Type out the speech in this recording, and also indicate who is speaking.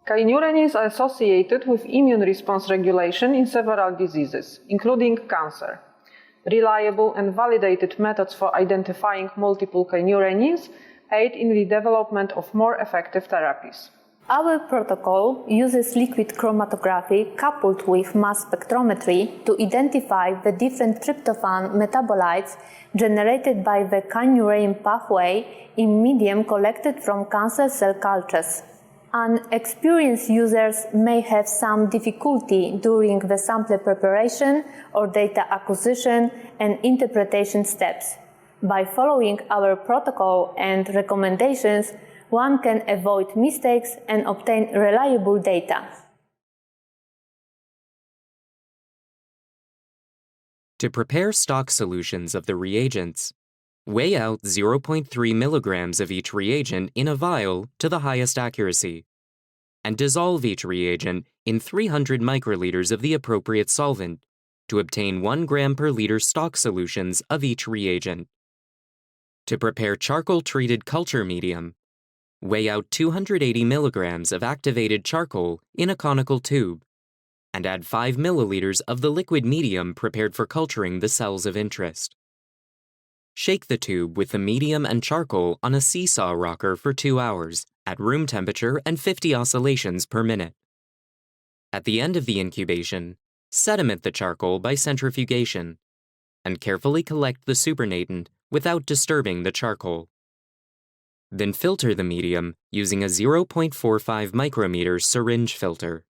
Speaker 1: Kynurenines are associated with immune response regulation in several diseases, including cancer. Reliable and validated methods for identifying multiple kynurenines aid in the development of more effective therapies.
Speaker 2: Our protocol uses liquid chromatography coupled with mass spectrometry to identify the different tryptophan metabolites generated by the kynurenine pathway in medium collected from cancer cell cultures. Unexperienced users may have some difficulty during the sample preparation or data acquisition and interpretation steps. By following our protocol and recommendations, one can avoid mistakes and obtain reliable data.
Speaker 3: To prepare stock solutions of the reagents, weigh out 0.3 milligrams of each reagent in a vial to the highest accuracy, and dissolve each reagent in 300 microliters of the appropriate solvent to obtain 1 gram per liter stock solutions of each reagent. To prepare charcoal-treated culture medium, weigh out 280 milligrams of activated charcoal in a conical tube, and add 5 milliliters of the liquid medium prepared for culturing the cells of interest. Shake the tube with the medium and charcoal on a seesaw rocker for 2 hours at room temperature and 50 oscillations per minute. At the end of the incubation, sediment the charcoal by centrifugation, and carefully collect the supernatant without disturbing the charcoal. Then filter the medium using a 0.45 micrometer syringe filter.